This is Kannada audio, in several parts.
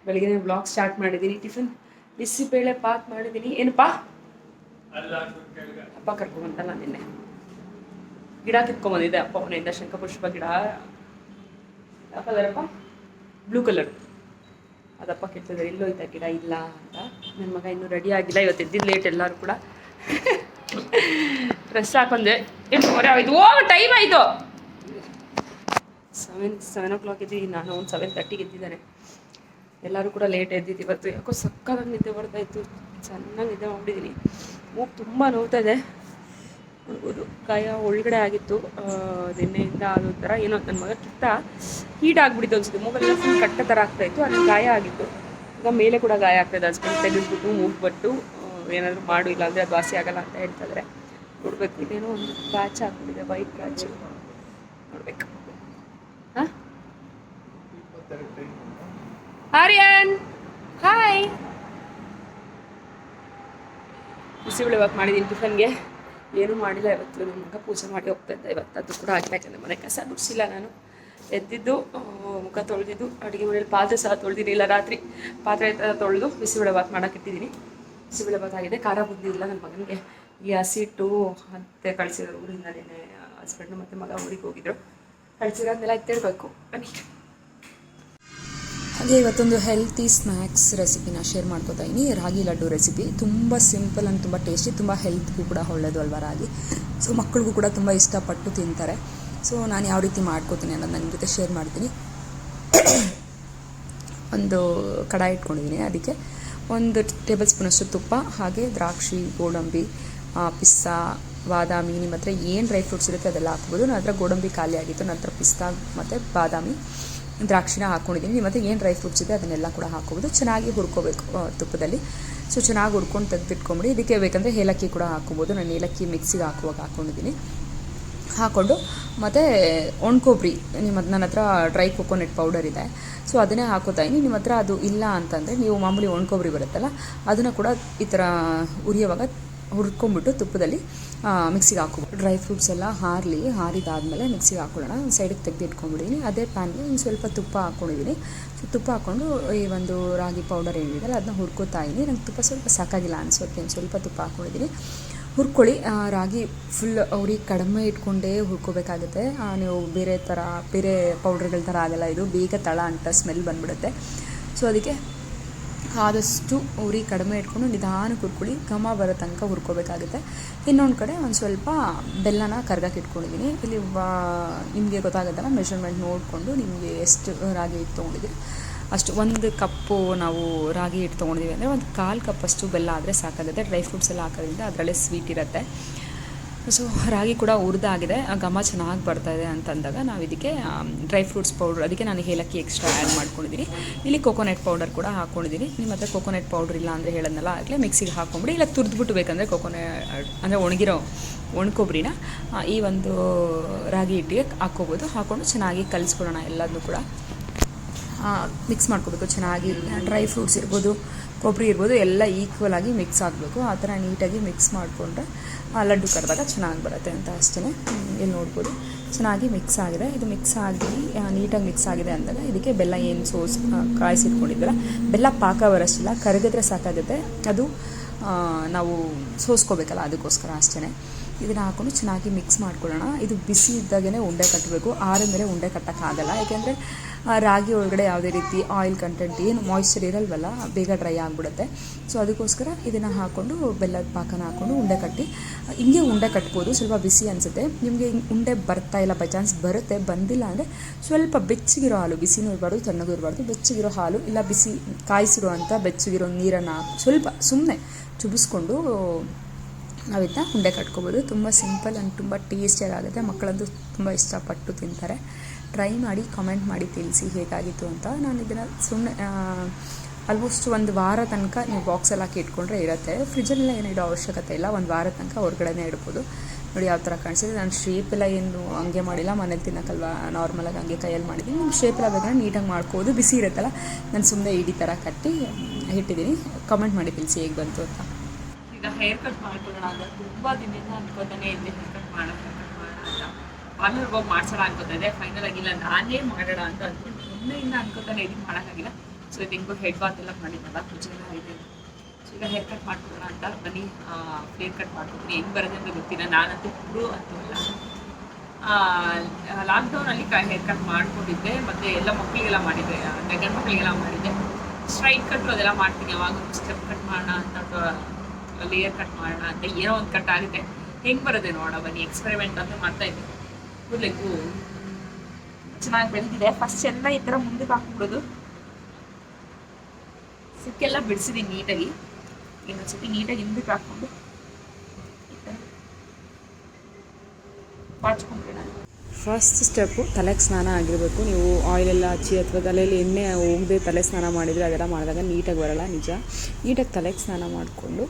ಬೆಳಗ್ಗೆ ಬ್ಲಾಗ್ ಸ್ಟಾರ್ಟ್ ಮಾಡಿದ್ದೀನಿ. ಟಿಫನ್ ಬಿಸಿಬೇಳೆ ಬಾತ್ ಮಾಡಿದ್ದೀನಿ. ಏನಪ್ಪಾ ಅಪ್ಪ ಕರ್ಕೊಂಬಂತಲ್ಲ ನಿನ್ನೆ ಗಿಡ ಕಿತ್ಕೊಂಬಂದಿದ್ದೆ ಅಪ್ಪ ಮನೆಯಿಂದ, ಶಂಖಪುಷ್ಪ ಗಿಡ. ಯಾಕಂದ್ರಪ್ಪ ಬ್ಲೂ ಕಲರ್ ಅದಪ್ಪ ಕಿತ್ತಿದ್ರೆ ಎಲ್ಲೋಯ್ತಾ ಗಿಡ ಇಲ್ಲ ಅಂತ. ನನ್ನ ಮಗ ಇನ್ನೂ ರೆಡಿ ಆಗಿಲ್ಲ, ಇವತ್ತು ಎದ್ದಿದ್ದು ಲೇಟ್. ಎಲ್ಲರೂ ಕೂಡ ಡ್ರೆಸ್ ಹಾಕೊಂಡೆ 8:30 ಆಯಿತು. ಟೈಮ್ ಆಯಿತು. 7 o'clock ಇದ್ದೀವಿ, ನಾನು ಒಂದು 7:30ಗೆ ಎದ್ದಿದ್ದಾನೆ. ಎಲ್ಲರೂ ಕೂಡ ಲೇಟ್ ಎದ್ದಿದ್ದು ಇವತ್ತು. ಯಾಕೋ ಸಕ್ಕತ್ತಾಗಿ ನಿದ್ದೆ ಬರ್ತಾಯಿತ್ತು, ಚೆನ್ನಾಗಿ ನಿದ್ದೆ ಮಾಡಿಬಿಟ್ಟಿದ್ದೀನಿ. ಮೂಗು ತುಂಬ ನೋವ್ತಾ ಇದೆ. ನೋಡ್ಬೋದು ಗಾಯ ಒಳಗಡೆ ಆಗಿತ್ತು ನಿನ್ನೆಯಿಂದ. ಅದೊಂಥರ ಏನೋ ನನ್ನ ಮಗ ಕಿತ್ತ ಹೀಟ್ ಆಗಿಬಿಟ್ಟಿತ್ತು ಅನ್ಸುತ್ತೆ. ಮೂಗಲ್ಲೆಲ್ಲ ಫುಲ್ ಕಟ್ಟ ಥರ ಆಗ್ತಾಯಿತ್ತು, ಅಲ್ಲಿ ಗಾಯ ಆಗಿತ್ತು. ಈಗ ಮೇಲೆ ಕೂಡ ಗಾಯ ಆಗ್ತಾಯಿದೆ. ಹಸ್ಬೆಂಡ್ ತೆಗೆದ್ಬಿಟ್ಟು ಮೂಗು ಬಟ್ಟು ಏನಾದರೂ ಮಾಡು, ಇಲ್ಲಾಂದರೆ ಅದು ವಾಸಿ ಆಗಲ್ಲ ಅಂತ ಹೇಳ್ತಾಯಿದ್ರೆ ನೋಡಬೇಕು. ಇದೇನೋ ಒಂದು ಪ್ಯಾಚ್ ಆಗ್ಬಿಟ್ಟಿದೆ, ವೈಟ್ ಪ್ಯಾಚು. ನೋಡ್ಬೇಕು. ಹಾಂ ಆರ್ಯನ್ ಹಾಯ್. ಬಿಸಿಬೇಳೆ ಬಾತ್ ಮಾಡಿದ್ದೀನಿ ಟಿಫನ್ಗೆ. ಏನೂ ಮಾಡಿಲ್ಲ ಇವತ್ತು. ನನ್ನ ಮಗ ಪೂಜೆ ಮಾಡಿ ಹೋಗ್ತಾ ಇದ್ದೆ ಇವತ್ತು. ಅದು ಕೂಡ ಆಗಿಲ್ಲ, ಯಾಕಂದರೆ ಮನೆ ಕಸ ಗುಡಿಸಿಲ್ಲ. ನಾನು ಎದ್ದಿದ್ದು ಮುಖ ತೊಳೆದಿದ್ದು, ಅಡುಗೆ ಮನೇಲಿ ಪಾತ್ರೆ ಸಹ ತೊಳೆದಿನಿ. ಇಲ್ಲ ರಾತ್ರಿ ಪಾತ್ರೆ ತೊಳೆದು ಬಿಸಿಬೇಳೆ ಬಾತ್ ಮಾಡೋಕ್ಕಿಟ್ಟಿದ್ದೀನಿ. ಬಿಸಿಬೇಳೆ ಬಾತ್ ಆಗಿದೆ. ಖಾರ ಬುದ್ಧಿ ಇಲ್ಲ ನನ್ನ ಮಗನಿಗೆ. ಈ ಹಸಿಟ್ಟು ಮತ್ತೆ ಕಳಿಸಿದ್ರು ಊರಿಂದಲೇ. ಹಸ್ಬೆಂಡು ಮತ್ತು ಮಗ ಊರಿಗೆ ಹೋಗಿದ್ರು. ಕಳಿಸಿರೋದನ್ನೆಲ್ಲ ಎತ್ತಿಡಬೇಕು. ಬನ್ನಿ. ಹಾಗೆ ಇವತ್ತೊಂದು ಹೆಲ್ತಿ ಸ್ನ್ಯಾಕ್ಸ್ ರೆಸಿಪಿನ ಶೇರ್ ಮಾಡ್ಕೋತಾ ಇದ್ದೀನಿ. ರಾಗಿ ಲಡ್ಡು ರೆಸಿಪಿ ತುಂಬ ಸಿಂಪಲ್ ಆ್ಯಂಡ್ ತುಂಬ ಟೇಸ್ಟಿ, ತುಂಬ ಹೆಲ್ತ್ಗೂ ಕೂಡ ಒಳ್ಳೆಯದು ಅಲ್ವಾ ರಾಗಿ. ಸೊ ಮಕ್ಕಳಿಗೂ ಕೂಡ ತುಂಬ ಇಷ್ಟಪಟ್ಟು ತಿಂತಾರೆ. ಸೊ ನಾನು ಯಾವ ರೀತಿ ಮಾಡ್ಕೋತೀನಿ ಅನ್ನೋದು ನನ್ನ ಜೊತೆ ಶೇರ್ ಮಾಡ್ತೀನಿ. ಒಂದು ಕಡಾಯಿ ಇಟ್ಕೊಂಡಿದ್ದೀನಿ, ಅದಕ್ಕೆ 1 ಟೇಬಲ್ ಸ್ಪೂನಷ್ಟು ತುಪ್ಪ, ಹಾಗೆ ದ್ರಾಕ್ಷಿ, ಗೋಡಂಬಿ, ಪಿಸ್ತಾ, ಬಾದಾಮಿ, ನಿಮ್ಮ ಹತ್ರ ಏನು ಡ್ರೈ ಫ್ರೂಟ್ಸ್ ಇರುತ್ತೆ ಅದೆಲ್ಲ ಹಾಕ್ಬೋದು. ನನ್ನ ಹತ್ರ ಗೋಡಂಬಿ ಖಾಲಿ ಆಗಿತ್ತು, ನಂತರ ಪಿಸ್ತಾ ಮತ್ತು ಬಾದಾಮಿ, ದ್ರಾಕ್ಷಿನ ಹಾಕ್ಕೊಂಡಿದ್ದೀನಿ. ನಿಮ್ಮ ಹತ್ರ ಏನು ಡ್ರೈ ಫ್ರೂಟ್ಸ್ ಇದೆ ಅದನ್ನೆಲ್ಲ ಕೂಡ ಹಾಕ್ಕೋಬೋದು. ಚೆನ್ನಾಗಿ ಹುರ್ಕೋಬೇಕು ತುಪ್ಪದಲ್ಲಿ. ಸೊ ಚೆನ್ನಾಗಿ ಹುರ್ಕೊಂಡು ತೆಗೆದಿಟ್ಕೊಂಬಿಡಿ. ಇದಕ್ಕೆ ಬೇಕಂದರೆ ಏಲಕ್ಕಿ ಕೂಡ ಹಾಕ್ಕೋಬೋದು. ನಾನು ಏಲಕ್ಕಿ ಮಿಕ್ಸಿಗೆ ಹಾಕುವಾಗ ಹಾಕ್ಕೊಂಡಿದ್ದೀನಿ. ಹಾಕ್ಕೊಂಡು ಮತ್ತು ಒಣಕೊಬ್ಬರಿ, ನನ್ನ ಹತ್ರ ಡ್ರೈ ಕೊಕೊನಟ್ ಪೌಡರ್ ಇದೆ, ಸೊ ಅದನ್ನೇ ಹಾಕೋತಾ ಇದ್ದೀನಿ. ನಿಮ್ಮ ಹತ್ರ ಅದು ಇಲ್ಲ ಅಂತಂದರೆ ನೀವು ಮಾಮೂಲಿ ಒಣಕೊಬ್ಬರಿ ಬರುತ್ತಲ್ಲ, ಅದನ್ನು ಕೂಡ ಈ ಥರ ಹುರಿಯೋವಾಗ ಹುರ್ಕೊಂಬಿಟ್ಟು ತುಪ್ಪದಲ್ಲಿ ಮಿಕ್ಸಿಗೆ ಹಾಕ್ಕೊಬೋದು. ಡ್ರೈ ಫ್ರೂಟ್ಸ್ ಎಲ್ಲ ಹಾರಿದಾದಮೇಲೆ ಮಿಕ್ಸಿಗೆ ಹಾಕ್ಕೊಳ್ಳೋಣ. ಒಂದು ಸೈಡಿಗೆ ತೆಗೆದಿಟ್ಕೊಂಡ್ಬಿಟ್ಟಿದ್ದೀನಿ. ಅದೇ ಪ್ಯಾನ್ಗೆ ಒಂದು ಸ್ವಲ್ಪ ತುಪ್ಪ ಹಾಕ್ಕೊಂಡಿದ್ದೀನಿ. ಸೊ ತುಪ್ಪ ಹಾಕ್ಕೊಂಡು ಈ ಒಂದು ರಾಗಿ ಪೌಡರ್ ಏನಿದೆಯಲ್ಲ ಅದನ್ನ ಹುರ್ಕೋತಾ ಇದ್ದೀನಿ. ನಂಗೆ ತುಪ್ಪ ಸ್ವಲ್ಪ ಸಾಕಾಗಿಲ್ಲ ಅನಿಸೋಕ್ಕೆ ಒಂದು ಸ್ವಲ್ಪ ತುಪ್ಪ ಹಾಕ್ಕೊಂಡಿದ್ದೀನಿ. ಹುರ್ಕೊಳ್ಳಿ. ರಾಗಿ ಫುಲ್ ಅವ್ರಿಗೆ ಕಡಿಮೆ ಇಟ್ಕೊಂಡೇ ಹುರ್ಕೋಬೇಕಾಗುತ್ತೆ. ನೀವು ಬೇರೆ ಪೌಡ್ರ್ಗಳ ಥರ ಆಗಲ್ಲ, ಇದು ಬೇಗ ತಳ ಅಂತ ಸ್ಮೆಲ್ ಬಂದುಬಿಡುತ್ತೆ. ಸೊ ಅದಕ್ಕೆ ಆದಷ್ಟು ಉರಿ ಕಡಿಮೆ ಇಟ್ಕೊಂಡು ನಿಧಾನಕ್ಕೆ ಹುರ್ಕೊಳ್ಳಿ. ಘಮ ಬರೋ ತನಕ ಹುರ್ಕೋಬೇಕಾಗುತ್ತೆ. ಇನ್ನೊಂದು ಕಡೆ ಒಂದು ಸ್ವಲ್ಪ ಬೆಲ್ಲನ ಕರ್ಗಕ್ಕೆ ಇಟ್ಕೊಂಡಿದ್ದೀನಿ. ಇಲ್ಲಿ ನಿಮಗೆ ಗೊತ್ತಾಗುತ್ತಲ್ಲ, ಮೆಷರ್ಮೆಂಟ್ ನೋಡಿಕೊಂಡು ನಿಮಗೆ ಎಷ್ಟು ರಾಗಿ ಹಿಟ್ಟು ತೊಗೊಂಡಿದ್ದೀರಿ ಅಷ್ಟು. 1 ಕಪ್ಪು ನಾವು ರಾಗಿ ಹಿಟ್ಟು ತೊಗೊಂಡಿದ್ದೀವಿ ಅಂದರೆ 1/4 ಕಪ್ಪಷ್ಟು ಬೆಲ್ಲ ಆದರೆ ಸಾಕಾಗುತ್ತೆ. ಡ್ರೈ ಫ್ರೂಟ್ಸ್ ಎಲ್ಲ ಹಾಕೋದ್ರಿಂದ ಅದರಲ್ಲೇ ಸ್ವೀಟ್ ಇರುತ್ತೆ. ಸೊ ರಾಗಿ ಕೂಡ ಹುರಿದಾಗಿದೆ, ಘಮ ಚೆನ್ನಾಗಿ ಬರ್ತಾಯಿದೆ ಅಂತಂದಾಗ ನಾವು ಇದಕ್ಕೆ ಡ್ರೈ ಫ್ರೂಟ್ಸ್ ಪೌಡ್ರ್, ಅದಕ್ಕೆ ನಾನು ಏಲಕ್ಕಿ ಎಕ್ಸ್ಟ್ರಾ ಆ್ಯಡ್ ಮಾಡ್ಕೊಂಡಿದ್ದೀನಿ. ಇಲ್ಲಿ ಕೊಕೊನಟ್ ಪೌಡರ್ ಕೂಡ ಹಾಕ್ಕೊಂಡಿದ್ದೀನಿ. ನಿಮ್ಮ ಹತ್ರ ಕೊಕೊನಟ್ ಪೌಡ್ರ್ ಇಲ್ಲ ಅಂದರೆ ಹೇಳೋದನ್ನೆಲ್ಲ ಆಗಲೇ ಮಿಕ್ಸಿಗೆ ಹಾಕ್ಕೊಂಬಿಡಿ. ಇಲ್ಲ ತುರಿದ್ಬಿಟ್ಟು ಬೇಕಂದರೆ ಅಂದರೆ ಒಣಕೊಬ್ಬರಿನ ಈ ಒಂದು ರಾಗಿ ಹಿಟ್ಟಿಗೆ ಹಾಕ್ಕೋಬೋದು. ಹಾಕ್ಕೊಂಡು ಚೆನ್ನಾಗಿ ಕಲಿಸ್ಕೊಳ್ಳೋಣ. ಎಲ್ಲದನ್ನೂ ಕೂಡ ಮಿಕ್ಸ್ ಮಾಡ್ಕೋಬೇಕು ಚೆನ್ನಾಗಿ. ಡ್ರೈ ಫ್ರೂಟ್ಸ್ ಇರ್ಬೋದು, ಕೊಬ್ಬರಿ ಇರ್ಬೋದು, ಎಲ್ಲ ಈಕ್ವಲ್ ಆಗಿ ಮಿಕ್ಸ್ ಆಗಬೇಕು. ಆ ಥರ ನೀಟಾಗಿ ಮಿಕ್ಸ್ ಮಾಡಿಕೊಂಡ್ರೆ ಲಡ್ಡು ಕರೆದಾಗ ಚೆನ್ನಾಗಿ ಬರುತ್ತೆ ಅಂತ ಅಷ್ಟೇ. ಇಲ್ಲಿ ನೋಡ್ಬೋದು ಚೆನ್ನಾಗಿ ಮಿಕ್ಸ್ ಆಗಿದೆ. ಇದು ಮಿಕ್ಸ್ ಆಗಿ ನೀಟಾಗಿ ಮಿಕ್ಸ್ ಆಗಿದೆ ಅಂದಾಗ ಇದಕ್ಕೆ ಬೆಲ್ಲ ಏನು ಕಾಯಿಸಿಟ್ಕೊಂಡಿದ್ದಲ್ಲ, ಬೆಲ್ಲ ಪಾಕ ಬರೋಷ್ಟಿಲ್ಲ, ಕರಗಿದ್ರೆ ಸಾಕಾಗುತ್ತೆ. ಅದು ನಾವು ಸೋಸ್ಕೋಬೇಕಲ್ಲ, ಅದಕ್ಕೋಸ್ಕರ ಅಷ್ಟೇ. ಇದನ್ನು ಹಾಕ್ಕೊಂಡು ಚೆನ್ನಾಗಿ ಮಿಕ್ಸ್ ಮಾಡ್ಕೊಳ್ಳೋಣ. ಇದು ಬಿಸಿ ಇದ್ದಾಗೇ ಉಂಡೆ ಕಟ್ಟಬೇಕು, ಆರಿದ್ಮೇಲೆ ಉಂಡೆ ಕಟ್ಟೋಕ್ಕಾಗಲ್ಲ. ಯಾಕೆಂದರೆ ರಾಗಿ ಒಳಗಡೆ ಯಾವುದೇ ರೀತಿ ಆಯಿಲ್ ಕಂಟೆಂಟ್ ಏನು ಮಾಯ್ಶ್ಚರ್ ಇರಲ್ವಲ್ಲ, ಬೇಗ ಡ್ರೈ ಆಗಿಬಿಡುತ್ತೆ. ಸೊ ಅದಕ್ಕೋಸ್ಕರ ಇದನ್ನು ಹಾಕ್ಕೊಂಡು ಬೆಲ್ಲದ ಪಾಕನ ಹಾಕ್ಕೊಂಡು ಉಂಡೆ ಕಟ್ಟಿ. ಹಿಂಗೆ ಉಂಡೆ ಕಟ್ಬೋದು. ಸ್ವಲ್ಪ ಬಿಸಿ ಅನಿಸುತ್ತೆ ನಿಮಗೆ, ಉಂಡೆ ಬರ್ತಾ ಇಲ್ಲ, ಬೈ ಚಾನ್ಸ್ ಬರುತ್ತೆ, ಬಂದಿಲ್ಲ ಅಂದರೆ ಸ್ವಲ್ಪ ಬೆಚ್ಚಗಿರೋ ಹಾಲು, ಬಿಸಿನೂ ಇರಬಾರ್ದು ತಣ್ಣಗೂ ಇರಬಾರ್ದು, ಬೆಚ್ಚಗಿರೋ ಹಾಲು ಇಲ್ಲ ಬಿಸಿ ಕಾಯಿಸಿರೋ ಅಂಥ ಬೆಚ್ಚಗಿರೋ ನೀರನ್ನು ಸ್ವಲ್ಪ ಸುಮ್ಮನೆ ಚುಬಿಸ್ಕೊಂಡು ನಾವಿದನ್ನ ಉಂಡೆ ಕಟ್ಕೋಬೋದು. ತುಂಬ ಸಿಂಪಲ್ ಆ್ಯಂಡ್ ತುಂಬ ಟೇಸ್ಟಿಯಾಗುತ್ತೆ. ಮಕ್ಕಳಂತೂ ತುಂಬ ಇಷ್ಟಪಟ್ಟು ತಿಂತಾರೆ. ಟ್ರೈ ಮಾಡಿ ಕಮೆಂಟ್ ಮಾಡಿ ತಿಳಿಸಿ ಹೇಗಾಗಿತ್ತು ಅಂತ. ನಾನು ಇದನ್ನು ಸುಮ್ಮನೆ ಆಲ್ಮೋಸ್ಟ್ 1 ವಾರ ತನಕ ನೀವು ಬಾಕ್ಸಲ್ಲಿ ಹಾಕಿ ಇಟ್ಕೊಂಡ್ರೆ ಇರುತ್ತೆ. ಫ್ರಿಜ್ಜಲ್ಲೆಲ್ಲ ಏನು ಇಡೋ ಅವಶ್ಯಕತೆ ಇಲ್ಲ. 1 ವಾರ ತನಕ ಹೊರಗಡೆನೇ ಇಡ್ಬೋದು. ನೋಡಿ ಯಾವ ಥರ ಕಾಣಿಸಿದೆ. ನಾನು ಶೇಪೆಲ್ಲ ಏನು ಹಂಗೆ ಮಾಡಿಲ್ಲ, ಮನೇಲಿ ತಿನ್ನೋಕ್ಕಲ್ವ ನಾರ್ಮಲಾಗಿ ಹಂಗೆ ಕೈಯಲ್ಲಿ ಮಾಡಿದ್ದೀನಿ. ನಿಮ್ಮ ಶೇಪೆಲ್ಲ ಬೇಕಾದ್ರೆ ನೀಟಾಗಿ ಮಾಡ್ಕೋಬೋದು. ಬಿಸಿ ಇರುತ್ತಲ್ಲ, ನಾನು ಸುಮ್ಮನೆ ಇಡೀ ಥರ ಕಟ್ಟಿ ಇಟ್ಟಿದ್ದೀನಿ. ಕಮೆಂಟ್ ಮಾಡಿ ತಿಳಿಸಿ ಹೇಗೆ ಬಂತು ಅಂತ. ಈಗ ಹೇರ್ ಕಟ್ ಮಾಡ್ಕೊಳ್ಳೋಣ ಅಂತ ತುಂಬ ದಿನದಿಂದ ಅನ್ಕೋತಾನೆ ಇದ್ದೆ, ಹೇರ್ ಕಟ್ ಮಾಡೋಣ ಅಂತ. ಪಾರ್ಲರ್ಗೆ ಹೋಗಿ ಮಾಡ್ಸೋಣ ಅನ್ಕೋತಾ ಇದೆ. ಫೈನಲ್ ಆಗಿಲ್ಲ, ನಾನೇ ಮಾಡೋಣ ಅಂತ ಅಂದ್ಕೊಂಡು ಮೊನ್ನೆಯಿಂದ ಅನ್ಕೋತಾನೆ ಇದನ್ನು ಮಾಡೋಕ್ಕಾಗಿಲ್ಲ. ಸೊ ಇದು ಹೆಂಗೋ ಹೆಡ್ ಬಾತ್ ಎಲ್ಲ ಮಾಡಿದ್ದಲ್ಲ ಪೂಜೆ ಎಲ್ಲ ಇದೆ. ಸೊ ಈಗ ಹೇರ್ ಕಟ್ ಮಾಡ್ಕೊಳ್ಳೋಣ ಅಂತ ಬನ್ನಿ. ಹೇರ್ ಕಟ್ ಮಾಡ್ಕೊತೀನಿ. ಹೆಂಗೆ ಬರುತ್ತೆ ಅಂತ ಗೊತ್ತಿಲ್ಲ, ನಾನಂತೂ ಹುಡು ಅಂತವಲ್ಲ. ಲಾಕ್ಡೌನಲ್ಲಿ ಹೇರ್ ಕಟ್ ಮಾಡ್ಕೊಂಡಿದ್ದೆ, ಮತ್ತು ಎಲ್ಲ ಮಕ್ಕಳಿಗೆಲ್ಲ ಮಾಡಿದ್ದೆ, ಗಂಡು ಮಕ್ಕಳಿಗೆಲ್ಲ ಮಾಡಿದ್ದೆ. ಸ್ಟ್ರೈಟ್ ಕಟ್ಟು ಅದೆಲ್ಲ ಮಾಡ್ತೀನಿ. ಅವಾಗ ಸ್ಟೆಪ್ ಕಟ್ ಮಾಡೋಣ ಅಂತ ಅಥವಾ ಲೇಯರ್ ಕಟ್ ಮಾಡೋಣ ಅಂತ ಏನೋ ಒಂದು ಕಟ್ ಆಗುತ್ತೆ. ಹೆಂಗೆ ಬರುತ್ತೆ ನೋಡೋಣ ಬನ್ನಿ. ಎಕ್ಸ್ಪೆರಿಮೆಂಟ್ ಅಂತ ಮಾಡ್ತಾಯಿದ್ದೆ. ಕೂದಲೆಗೂ ಚೆನ್ನಾಗಿ ಬೆಳೆದಿದೆ. ಫಸ್ಟ್ ಎಲ್ಲ ಈ ಥರ ಮುಂದಕ್ಕೆ ಹಾಕ್ಬಿಡೋದು. ಸಿಕ್ಕೆಲ್ಲ ಬಿಡಿಸಿದ್ದೀನಿ ನೀಟಾಗಿ. ಇನ್ನೊಂದ್ಸತಿ ನೀಟಾಗಿ ಹಿಂದಕ್ಕೆ ಹಾಕ್ಕೊಂಡು ಈ ಥರ ಬಾಚ್ಕೊಂಡ್ಬಿಡೋಣ. ಫಸ್ಟ್ ಸ್ಟೆಪ್ಪು ತಲೆಗೆ ಸ್ನಾನ ಆಗಿರಬೇಕು. ನೀವು ಆಯಿಲೆಲ್ಲ ಹಚ್ಚಿ ಅಥವಾ ತಲೆಯಲ್ಲಿ ಎಣ್ಣೆ ಹೋಗದೆ ತಲೆ ಸ್ನಾನ ಮಾಡಿದರೆ ಅದೆಲ್ಲ ಮಾಡಿದಾಗ ನೀಟಾಗಿ ಬರೋಲ್ಲ. ನಿಜ, ನೀಟಾಗಿ ತಲೆಗೆ ಸ್ನಾನ ಮಾಡಿಕೊಂಡು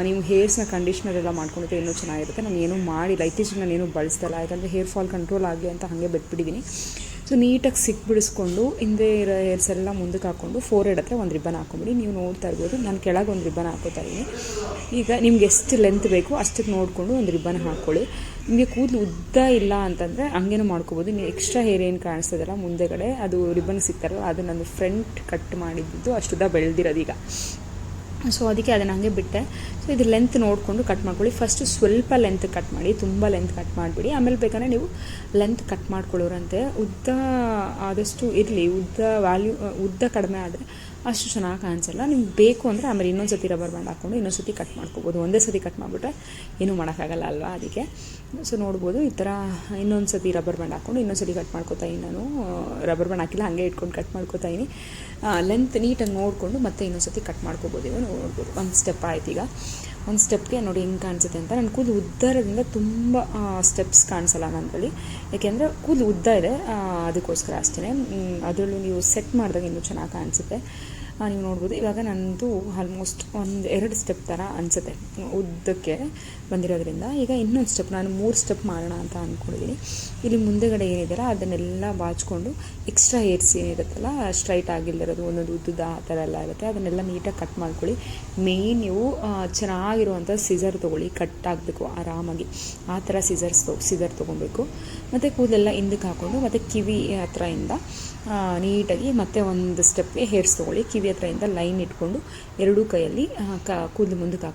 ನೀವು ಹೇರ್ಸ್ನ ಕಂಡೀಷ್ನರ್ ಎಲ್ಲ ಮಾಡ್ಕೊಂಡಿದ್ರೆ ಇನ್ನೂ ಚೆನ್ನಾಗಿರುತ್ತೆ. ನಾನು ಏನೂ ಮಾಡಿಲ್ಲ, ಇತ್ತೀಚೆಗೆ ನಾನು ಏನೂ ಬಳಸ್ದಲ್ಲ. ಯಾಕಂದರೆ ಹೇರ್ ಫಾಲ್ ಕಂಟ್ರೋಲ್ ಆಗಲಿ ಅಂತ ಹಾಗೆ ಬಿಟ್ಬಿಟ್ಟಿದ್ದೀನಿ. ಸೊ ನೀಟಾಗಿ ಬಿಡಿಸ್ಕೊಂಡು ಹಿಂದೆ ಇರೋ ಹೇರ್ಸ್ ಎಲ್ಲ ಮುಂದಕ್ಕೆ ಹಾಕ್ಕೊಂಡು ಫೋರ್ಹೆಡ್ ಹತ್ರ ಒಂದು ರಿಬ್ಬನ್ ಹಾಕೊಂಬಿಡಿ. ನೀವು ನೋಡ್ತಾ ಇರ್ಬೋದು, ನಾನು ಕೆಳಗೆ ಒಂದು ರಿಬ್ಬನ್ ಹಾಕೋತಾ ಇದ್ದೀನಿ. ಈಗ ನಿಮ್ಗೆ ಎಷ್ಟು ಲೆಂತ್ ಬೇಕು ಅಷ್ಟಕ್ಕೆ ನೋಡಿಕೊಂಡು ಒಂದು ರಿಬ್ಬನ್ ಹಾಕ್ಕೊಳ್ಳಿ. ನಿಮಗೆ ಕೂದಲು ಉದ್ದ ಇಲ್ಲ ಅಂತಂದರೆ ಹಂಗೇನೂ ಮಾಡ್ಕೋಬೋದು. ನೀವು ಎಕ್ಸ್ಟ್ರಾ ಹೇರ್ ಏನು ಕಾಣಿಸ್ತದಲ್ಲ ಮುಂದೆಗಡೆ, ಅದು ರಿಬ್ಬನ್ ಸಿಗ್ತಾರಲ್ಲ, ಅದು ನಾನು ಫ್ರಂಟ್ ಕಟ್ ಮಾಡಿದ್ದು ಅಷ್ಟು ಉದ್ದ ಬೆಳೆದಿರೋದು ಈಗ. ಸೊ ಅದಕ್ಕೆ ಅದನ್ನು ಹಾಗೆ ಬಿಟ್ಟೆ. ಸೊ ಇದು ಲೆಂತ್ ನೋಡಿಕೊಂಡು ಕಟ್ ಮಾಡ್ಕೊಳ್ಳಿ. ಫಸ್ಟು ಸ್ವಲ್ಪ ಲೆಂತ್ ಕಟ್ ಮಾಡಿ, ತುಂಬ ಲೆಂತ್ ಕಟ್ ಮಾಡಿಬಿಡಿ. ಆಮೇಲೆ ಬೇಕಾದ್ರೆ ನೀವು ಲೆಂತ್ ಕಟ್ ಮಾಡ್ಕೊಳ್ಳೋರಂತೆ ಉದ್ದ ಆದಷ್ಟು ಇರಲಿ. ಉದ್ದ ಕಡಿಮೆ ಆದರೆ ಅಷ್ಟು ಚೆನ್ನಾಗಿ ಕಾಣಿಸಲ್ಲ. ನಿಮ್ಗೆ ಬೇಕು ಅಂದರೆ ಆಮೇಲೆ ಇನ್ನೊಂದು ಸತಿ ರಬ್ಬರ್ ಬ್ಯಾಂಡ್ ಹಾಕ್ಕೊಂಡು ಇನ್ನೊಂದು ಸತಿ ಕಟ್ ಮಾಡ್ಕೋಬೋದು. ಒಂದೇ ಸತಿ ಕಟ್ ಮಾಡಿಬಿಟ್ರೆ ಏನೂ ಮಾಡೋಕ್ಕಾಗಲ್ಲ ಅಲ್ವಾ, ಅದಕ್ಕೆ. ಸೊ ನೋಡ್ಬೋದು ಈ ಥರ ಇನ್ನೊಂದು ಸತಿ ರಬ್ಬರ್ ಬ್ಯಾಂಡ್ ಹಾಕ್ಕೊಂಡು ಇನ್ನೊಂದು ಸತಿ ಕಟ್ ಮಾಡ್ಕೋತಾಯಿನಿ. ನಾನು ರಬ್ಬರ್ ಬ್ಯಾಂಡ್ ಹಾಕಿಲ್ಲ, ಹಾಗೆ ಇಟ್ಕೊಂಡು ಕಟ್ ಮಾಡ್ಕೋತಾಯಿನಿ. ಲೆಂತ್ ನೀಟಾಗಿ ನೋಡಿಕೊಂಡು ಮತ್ತೆ ಇನ್ನೊಂದು ಸತಿ ಕಟ್ ಮಾಡ್ಕೋಬೋದು. ಇವಾಗ ನೋಡ್ಬೋದು ಒಂದು ಸ್ಟೆಪ್ ಆಯ್ತು. ಈಗ ಒಂದು ಸ್ಟೆಪ್ಗೆ ನೋಡಿ ಹೆಂಗೆ ಕಾಣಿಸುತ್ತೆ ಅಂತ. ನನ್ನ ಕೂದಲು ಉದ್ದ ಇರೋದ್ರಿಂದ ತುಂಬ ಸ್ಟೆಪ್ಸ್ ಕಾಣಿಸಲ್ಲ ನನ್ನಲ್ಲಿ, ಯಾಕೆಂದರೆ ಕೂದಲು ಉದ್ದ ಇದೆ, ಅದಕ್ಕೋಸ್ಕರ ಅಷ್ಟೇ. ಅದರಲ್ಲೂ ನೀವು ಸೆಟ್ ಮಾಡಿದಾಗ ಇನ್ನೂ ಚೆನ್ನಾಗಿ ಕಾಣಿಸುತ್ತೆ. ನೀವು ನೋಡ್ಬೋದು ಇವಾಗ ನನ್ನದು ಆಲ್ಮೋಸ್ಟ್ 1-2 ಸ್ಟೆಪ್ ಥರ ಅನಿಸುತ್ತೆ ಉದ್ದಕ್ಕೆ ಬಂದಿರೋದ್ರಿಂದ. ಈಗ ಇನ್ನೊಂದು ಸ್ಟೆಪ್, ನಾನು 3 ಸ್ಟೆಪ್ ಮಾಡೋಣ ಅಂತ ಅಂದ್ಕೊಂಡಿದ್ದೀನಿ. ಇಲ್ಲಿ ಮುಂದೆಗಡೆ ಏನಿದೆಯಲ್ಲ ಅದನ್ನೆಲ್ಲ ಬಾಚಿಕೊಂಡು ಎಕ್ಸ್ಟ್ರಾ ಹೇರ್ಸ್ ಏನಿರುತ್ತಲ್ಲ ಸ್ಟ್ರೈಟ್ ಆಗಿಲ್ದಿರೋದು ಒಂದೊಂದು ಉದ್ದುದ ಆ ಥರ ಎಲ್ಲ ಇರುತ್ತೆ, ಅದನ್ನೆಲ್ಲ ನೀಟಾಗಿ ಕಟ್ ಮಾಡ್ಕೊಳ್ಳಿ. ಮೇಯ್ನ್ ನೀವು ಚೆನ್ನಾಗಿರುವಂಥ ಸಿಸರ್ ತೊಗೊಳ್ಳಿ, ಕಟ್ ಆಗಬೇಕು ಆರಾಮಾಗಿ. ಆ ಥರ ಸಿಸರ್ ತೊಗೊಬೇಕು. ಮತ್ತು ಕೂದಲೆಲ್ಲ ಹಿಂದಕ್ಕೆ ಹಾಕ್ಕೊಂಡು ಮತ್ತು ಕಿವಿ ಹತ್ರದಿಂದ ನೀಟಾಗಿ ಮತ್ತೆ ಒಂದು ಸ್ಟೆಪ್ಗೆ ಹೇರ್ಸ್ ತೊಗೊಳ್ಳಿ. ಕಿವಿ ಹತ್ರದಿಂದ ಲೈನ್ ಇಟ್ಕೊಂಡು ಎರಡೂ ಕೈಯಲ್ಲಿ ಕೂದಲು ಮುಂದಕ್ಕೆ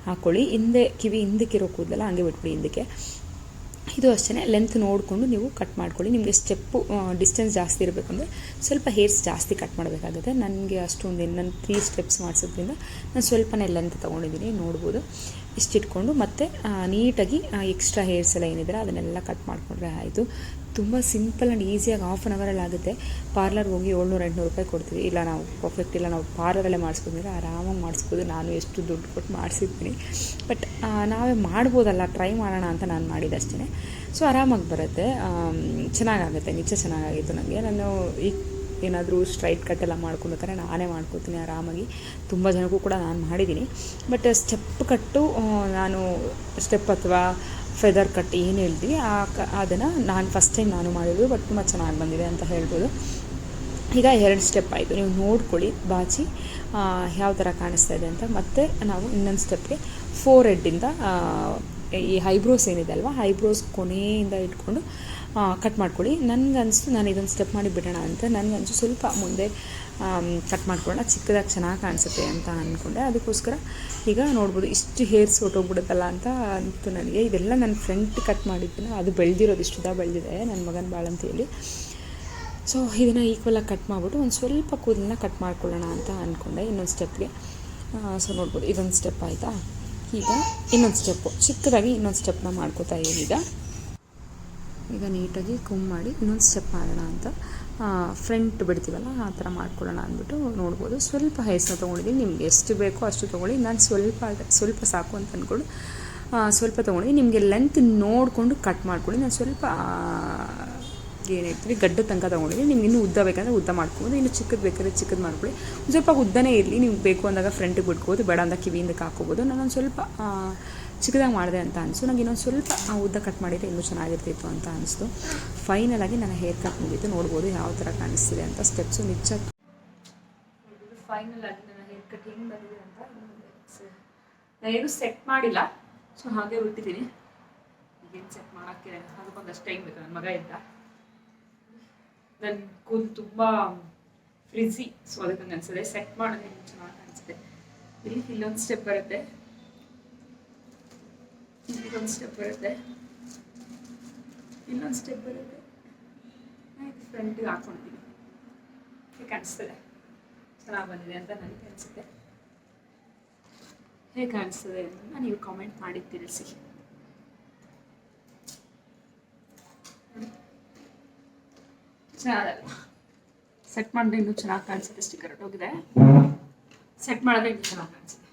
ಹಾಕ್ಕೊಳ್ಳಿ. ಕಿವಿ ಹಿಂದಕ್ಕಿರೋ ಕೂದಲೆಲ್ಲ ಹಂಗೆ ಬಿಟ್ಬಿಡಿ ಹಿಂದಕ್ಕೆ. ಇದು ಅಷ್ಟೇ, ಲೆಂತ್ ನೋಡಿಕೊಂಡು ನೀವು ಕಟ್ ಮಾಡ್ಕೊಳ್ಳಿ. ನಿಮಗೆ ಸ್ಟೆಪ್ಪು ಡಿಸ್ಟೆನ್ಸ್ ಜಾಸ್ತಿ ಇರಬೇಕಂದ್ರೆ ಸ್ವಲ್ಪ ಹೇರ್ಸ್ ಜಾಸ್ತಿ ಕಟ್ ಮಾಡಬೇಕಾಗುತ್ತೆ. ನನಗೆ ಅಷ್ಟೊಂದು ನಾನು 3 ಸ್ಟೆಪ್ಸ್ ಮಾಡಿಸೋದ್ರಿಂದ ನಾನು ಸ್ವಲ್ಪನೇ ಲೆಂತ್ ತೊಗೊಂಡಿದ್ದೀನಿ. ನೋಡ್ಬೋದು ಇಷ್ಟಿಟ್ಕೊಂಡು ಮತ್ತೆ ನೀಟಾಗಿ ಎಕ್ಸ್ಟ್ರಾ ಹೇರ್ಸ್ ಎಲ್ಲ ಏನಿದ್ರೆ ಅದನ್ನೆಲ್ಲ ಕಟ್ ಮಾಡಿಕೊಂಡ್ರೆ ಆಯಿತು. ತುಂಬ ಸಿಂಪಲ್ ಆ್ಯಂಡ್ ಈಸಿಯಾಗಿ 1/2 ಅವರಲ್ಲಿ ಆಗುತ್ತೆ. ಪಾರ್ಲರ್ಗೆ ಹೋಗಿ 700-800 ರೂಪಾಯಿ ಕೊಡ್ತೀವಿ. ಇಲ್ಲ ನಾವು ಪರ್ಫೆಕ್ಟ್ ಇಲ್ಲ, ನಾವು ಪಾರ್ಲರಲ್ಲೇ ಮಾಡಿಸ್ಕೊಂಡ್ರೆ ಆರಾಮಾಗಿ ಮಾಡಿಸ್ಬೋದು. ನಾನು ಎಷ್ಟು ದುಡ್ಡು ಕೊಟ್ಟು ಮಾಡಿಸಿರ್ತೀನಿ, ಬಟ್ ನಾವೇ ಮಾಡ್ಬೋದಲ್ಲ, ಟ್ರೈ ಮಾಡೋಣ ಅಂತ ನಾನು ಮಾಡಿದ್ದು ಅಷ್ಟೇ. ಸೊ ಆರಾಮಾಗಿ ಬರುತ್ತೆ, ಚೆನ್ನಾಗಾಗುತ್ತೆ. ನಿಜ ಚೆನ್ನಾಗಾಗಿತ್ತು ನನಗೆ. ನಾನು ಈಗ ಏನಾದರೂ ಸ್ಟ್ರೈಟ್ ಕಟ್ಟೆಲ್ಲ ಮಾಡ್ಕೊಬೇಕಾದ್ರೆ ನಾನೇ ಮಾಡ್ಕೊತೀನಿ ಆರಾಮಾಗಿ. ತುಂಬ ಜನಕ್ಕೂ ಕೂಡ ನಾನು ಮಾಡಿದ್ದೀನಿ. ಬಟ್ ಸ್ಟೆಪ್ ಕಟ್ಟು ನಾನು ಸ್ಟೆಪ್ ಅಥವಾ ಫೆದರ್ ಕಟ್ ಏನು ಹೇಳ್ತೀವಿ ಅದನ್ನು ನಾನು ಫಸ್ಟ್ ಟೈಮ್ ನಾನು ಮಾಡಿರೋದು, ಬಟ್ ತುಂಬ ಚೆನ್ನಾಗಿ ಬಂದಿದೆ ಅಂತ ಹೇಳ್ಬೋದು. ಈಗ 2 ಸ್ಟೆಪ್ ಆಯಿತು. ನೀವು ನೋಡ್ಕೊಳ್ಳಿ ಬಾಚಿ ಯಾವ ಥರ ಕಾಣಿಸ್ತಾ ಇದೆ ಅಂತ. ಮತ್ತು ನಾವು ಇನ್ನೊಂದು ಸ್ಟೆಪ್ಗೆ ಫೋರ್ಹೆಡ್ಡಿಂದ ಈ ಐಬ್ರೋಸ್ ಏನಿದೆ ಅಲ್ವಾ, ಐಬ್ರೋಸ್ ಕೊನೆಯಿಂದ ಇಟ್ಕೊಂಡು ಕಟ್ ಮಾಡ್ಕೊಳ್ಳಿ. ನನಗನ್ನಿಸ್ತು ನಾನು ಇದೊಂದು ಸ್ಟೆಪ್ ಮಾಡಿ ಬಿಡೋಣ ಅಂತ. ನನಗನ್ನಿಸು ಸ್ವಲ್ಪ ಮುಂದೆ ಕಟ್ ಮಾಡ್ಕೊಳ್ಳೋಣ, ಚಿಕ್ಕದಾಗಿ ಚೆನ್ನಾಗಿ ಕಾಣಿಸುತ್ತೆ ಅಂತ ಅಂದ್ಕೊಂಡೆ. ಅದಕ್ಕೋಸ್ಕರ ಈಗ ನೋಡ್ಬೋದು ಇಷ್ಟು ಹೇರ್ಸ್ ಹೊಟ್ಟೋಗ್ಬಿಡುತ್ತಲ್ಲ ಅಂತ ಅಂತು ನನಗೆ. ಇದೆಲ್ಲ ನನ್ನ ಫ್ರಂಟ್ ಕಟ್ ಮಾಡಿದ್ದೀನಿ, ಅದು ಬೆಳೆದಿರೋದು ಇಷ್ಟುದ ಬೆಳೆದಿದೆ ನನ್ನ ಮಗನ ಬಾಳಂತಿಯಲ್ಲಿ. ಸೊ ಇದನ್ನು ಈಕ್ವಲಾಗಿ ಕಟ್ ಮಾಡಿಬಿಟ್ಟು ಒಂದು ಸ್ವಲ್ಪ ಕೂದಲನ್ನ ಕಟ್ ಮಾಡ್ಕೊಳ್ಳೋಣ ಅಂತ ಅಂದ್ಕೊಂಡೆ ಇನ್ನೊಂದು ಸ್ಟೆಪ್ಗೆ. ಸೊ ನೋಡ್ಬೋದು ಇದೊಂದು ಸ್ಟೆಪ್ ಆಯಿತಾ. ಈಗ ಇನ್ನೊಂದು ಸ್ಟೆಪ್ಪು ಚಿಕ್ಕದಾಗಿ ಇನ್ನೊಂದು ಸ್ಟೆಪ್ನ ಮಾಡ್ಕೋತಾ ಇದ್ದೀನಿ. ಈಗ ನೀಟಾಗಿ ಮಾಡಿ ಇನ್ನೊಂದು ಸ್ಟೆಪ್ ಮಾಡೋಣ ಅಂತ ಫ್ರಂಟ್ ಬಿಡ್ತೀವಲ್ಲ ಆ ಥರ ಮಾಡ್ಕೊಳ್ಳೋಣ ಅಂದ್ಬಿಟ್ಟು ನೋಡ್ಬೋದು. ಸ್ವಲ್ಪ ಹೇರ್ಸ್ನ ತೊಗೊಂಡಿದ್ದೀನಿ, ನಿಮ್ಗೆ ಎಷ್ಟು ಬೇಕೋ ಅಷ್ಟು ತೊಗೊಳ್ಳಿ. ನಾನು ಸ್ವಲ್ಪ ಸಾಕು ಅಂತ ಅಂದ್ಕೊಂಡು ಸ್ವಲ್ಪ ತೊಗೊಂಡಿದ್ದೀನಿ. ನಿಮಗೆ ಲೆಂತ್ ನೋಡಿಕೊಂಡು ಕಟ್ ಮಾಡ್ಕೊಳ್ಳಿ. ನಾನು ಸ್ವಲ್ಪ ಏನು ಹೇಳ್ತೀವಿ ಗಡ್ಡ ತನಕ ತೊಗೊಂಡಿದ್ದೀನಿ. ನಿಮ್ಗೆ ಇನ್ನೂ ಉದ್ದ ಬೇಕಂದರೆ ಉದ್ದ ಮಾಡ್ಕೊಬೋದು, ಇನ್ನು ಚಿಕ್ಕದು ಬೇಕಾದ್ರೆ ಚಿಕ್ಕದು ಮಾಡ್ಕೊಳ್ಳಿ. ಒಂದು ಸ್ವಲ್ಪ ಉದ್ದನೇ ಇರಲಿ, ನಿಮ್ಗೆ ಬೇಕು ಅಂದಾಗ ಫ್ರಂಟಿಗೆ ಬಿಟ್ಕೋಬೋದು, ಬೇಡ ಅಂದಾಗ ಕಿವಿಯಿಂದ ಹಾಕ್ಕೋಬೋದು. ನಾನೊಂದು ಸ್ವಲ್ಪ ಚಿಕ್ಕದಾಗಿ ಮಾಡಿದೆ ಅಂತ ಅನಿಸ್ತು. ನನಗೆ ಇನ್ನೊಂದು ಸ್ವಲ್ಪ ಉದ್ದ ಕಟ್ ಮಾಡಿದರೆ ಇನ್ನೂ ಚೆನ್ನಾಗಿರ್ತಿತ್ತು ಅಂತ ಅನಿಸ್ತು. ಫೈನಲಾಗಿ ನನ್ನ ಹೇರ್ ಕಟ್ ಮುಗೀತು. ನೋಡ್ಬೋದು ಯಾವ ಥರ ಕಾಣಿಸ್ತಿದೆ ಅಂತ ಸ್ಟೆಪ್ಸು ನಿಜ. ಫೈನಲಾಗಿ ನನ್ನ ಹೇರ್ ಕಟ್ ಹೆಂಗೆ ಬಂದಿದೆ ಅಂತ ನಾನೇನು ಸೆಟ್ ಮಾಡಿಲ್ಲ, ಸೊ ಹಾಗೆ ಬಿಟ್ಟಿದ್ದೀನಿ. ಈಗೇನು ಸೆಟ್ ಮಾಡೋಕ್ಕೆ ಅದಕ್ಕೊಂದಷ್ಟು ಟೈಮ್ ಬೇಕು. ನನ್ನ ಮಗ ಇದ್ದ, ನನ್ನ ಕೂದಲು ತುಂಬ ಫ್ರಿಝಿ, ಸೊ ಅದಕ್ಕೆ ನಂಗೆ ಅನ್ಸುತ್ತೆ ಸೆಟ್ ಮಾಡೋದೇ ಚೆನ್ನಾಗಿ ಅನಿಸುತ್ತೆ. ಇಲ್ಲಿ ಇಲ್ಲೊಂದು ಸ್ಟೆಪ್ ಬರುತ್ತೆ, ಇಲ್ಲೊಂದು ಸ್ಟೆಪ್ ಬರುತ್ತೆ, ಇನ್ನೊಂದು ಸ್ಟೆಪ್ ಬರುತ್ತೆ. ಫ್ರಂಟಿಗೆ ಹಾಕ್ಕೊಳ್ತೀನಿ. ಹೇಗೆ ಕಾಣಿಸ್ತದೆ? ಚೆನ್ನಾಗಿ ಬಂದಿದೆ ಅಂತ ನನಗೆ ಅನಿಸುತ್ತೆ. ಹೇಗೆ ಕಾಣಿಸ್ತದೆ ಅಂತ ನೀವು ಕಾಮೆಂಟ್ ಮಾಡಿ ತಿಳಿಸಿ. ಚೆನ್ನಾಗಲ್ಲ? ಸೆಟ್ ಮಾಡಿದ್ರೆ ಇನ್ನೂ ಚೆನ್ನಾಗಿ ಕಾಣಿಸುತ್ತೆ. ಸ್ಟಿಕ್ಕರ್ ಹೊಟ್ಟೋಗಿದೆ, ಸೆಟ್ ಮಾಡಿದ್ರೆ ಇನ್ನೂ ಚೆನ್ನಾಗಿ ಕಾಣಿಸುತ್ತೆ.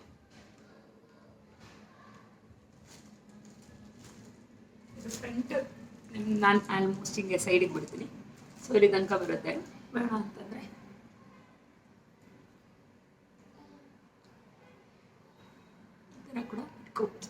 ಫ್ರಂಟ್ ನಾನು ಆಲ್ಮೋಸ್ಟ್ ಹಿಂಗೆ ಸೈಡಿಗೆ ಬಿಡ್ತೀನಿ. ಸೊ ಇಲ್ಲಿ ತನಕ ಬರುತ್ತೆ. ಬೇಡ ಅಂತಂದರೆ ಈ ಥರ ಕೂಡ ಇಟ್ಕೋಬೋದು.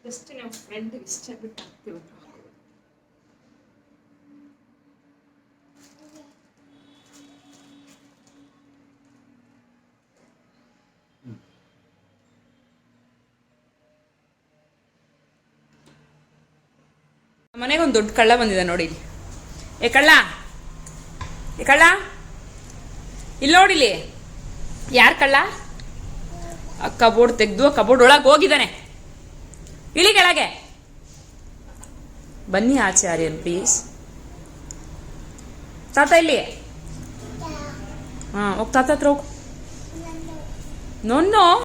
ಜಸ್ಟ್ ನಾವು ಫ್ರೆಂಡ್ಗೆ ಇಷ್ಟ ಬಿಟ್ಟು ಹಾಕ್ತೀವಿ. ಮನೆಗೆ ಒಂದು ದೊಡ್ಡ ಕಳ್ಳ ಬಂದಿದೆ ನೋಡಿ. ಏ ಕಳ್ಳ, ಏ ಕಳ್ಳ, ಇಲ್ಲಿ ನೋಡಿಲಿ. ಯಾರು ಕಳ್ಳ? ಆ ಕಬೋರ್ಡ್ ತೆಗೆದು ಕಬೋರ್ಡ್ ಒಳಗೆ ಹೋಗಿದ್ದಾನೆ. ಇಳಿ ಕೆಳಗೆ. ಬನ್ನಿ ಆಚೆ ಆರ್ಯನ್ ಪ್ಲೀಸ್. ತಾತ ಇಲ್ಲಿ. ಹೋಗ್ ತಾತ ಹತ್ರ ಹೋಗು. ನೋ